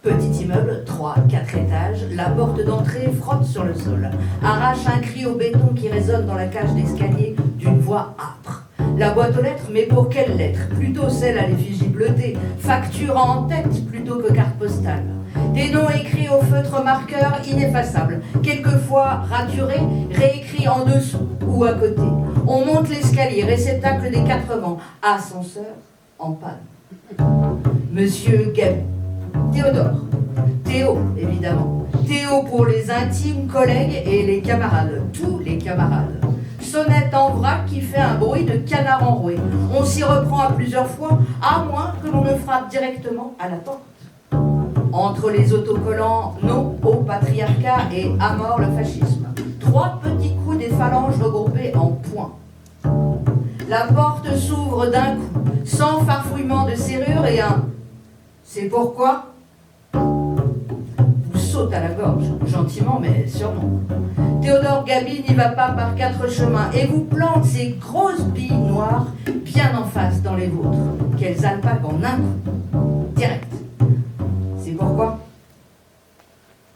Petit immeuble, 3, 4 étages, la porte d'entrée frotte sur le sol, arrache un cri au béton qui résonne dans la cage d'escalier d'une voix âpre. La boîte aux lettres, mais pour quelle lettre? Plutôt celle à l'effigie bleutée, facture en tête plutôt que carte postale. Des noms écrits au feutre marqueur ineffaçables, quelquefois raturés, réécrits en dessous ou à côté. On monte l'escalier, réceptacle des 4 vents, ascenseur en panne. Monsieur Gabi. Théodore. Théo, évidemment. Théo pour les intimes collègues et les camarades, tous les camarades. Sonnette en vrac qui fait un bruit de canard enroué. On s'y reprend à plusieurs fois, à moins que l'on ne frappe directement à la porte. Entre les autocollants « Non au patriarcat » et « À mort le fascisme », 3 petits coups des phalanges regroupés en points. La porte s'ouvre d'un coup, sans farfouillement de serrure et un « C'est pourquoi ?» vous saute à la gorge, gentiment mais sûrement. Théodore Gabi n'y va pas par 4 chemins et vous plante ses grosses billes noires bien en face dans les vôtres, qu'elles alpaguent en un coup, direct. C'est pourquoi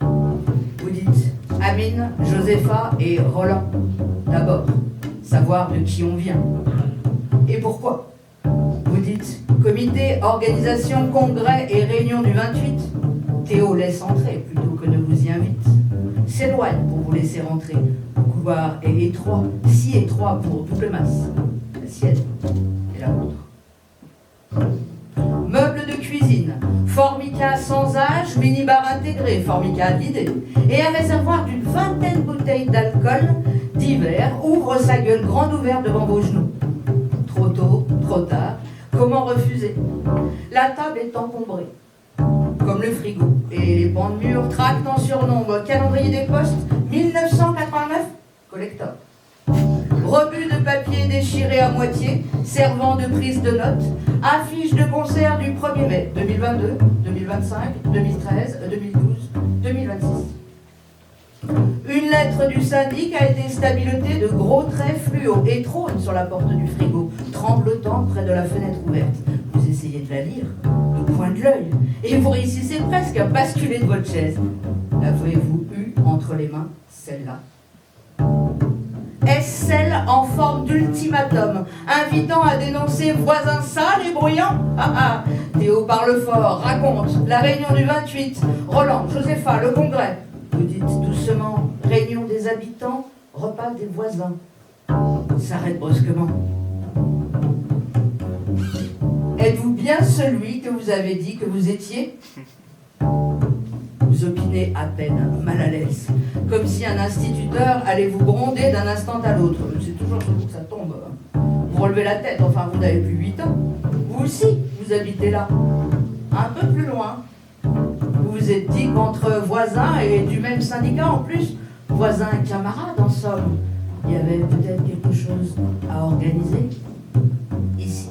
vous dites Amine, Josépha et Roland. D'abord, savoir de qui on vient. Et pourquoi vous dites comité, organisation, congrès et réunion du 28. Théo laisse entrer plutôt que ne vous y invite. S'éloigne pour vous laisser rentrer. Le couloir est étroit, si étroit pour double masse. La sienne et la vôtre. Meubles de cuisine, formica sans âge, minibar intégré, formica vidé, et un réservoir d'une 20aine de bouteilles d'alcool divers ouvre sa gueule grande ouverte devant vos genoux. Trop tôt, trop tard, comment refuser? La table est encombrée, comme le frigo, et les bancs de mur tractent en surnombre. Calendrier des postes, 1989, collector. Rebut de papier déchiré à moitié, servant de prise de notes, affiche de concert du 1er mai 2022, 2025, 2013, 2012, 2026. Une lettre du syndic a été stabilotée de gros traits fluo et trône sur la porte du frigo, tremblotant près de la fenêtre ouverte. Vous essayez de la lire, au coin de l'œil, et vous réussissez presque à basculer de votre chaise. L'avez-vous eu entre les mains, celle-là? Est-ce celle en forme d'ultimatum, invitant à dénoncer voisins sales et bruyants? Théo parle fort, raconte la réunion du 28, Roland, Josépha, le congrès. Vous dites doucement, réunion des habitants, repas des voisins. S'arrête brusquement. Êtes-vous bien celui que vous avez dit que vous étiez? Vous opinez à peine, mal à l'aise, comme si un instituteur allait vous gronder d'un instant à l'autre. C'est toujours sur vous que ça tombe. Vous relevez la tête, enfin vous n'avez plus 8 ans. Vous aussi, vous habitez là, un peu plus loin. Vous vous êtes dit qu'entre voisins et du même syndicat en plus, voisins et camarades en somme, il y avait peut-être quelque chose à organiser. Ici,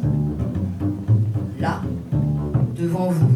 là, devant vous.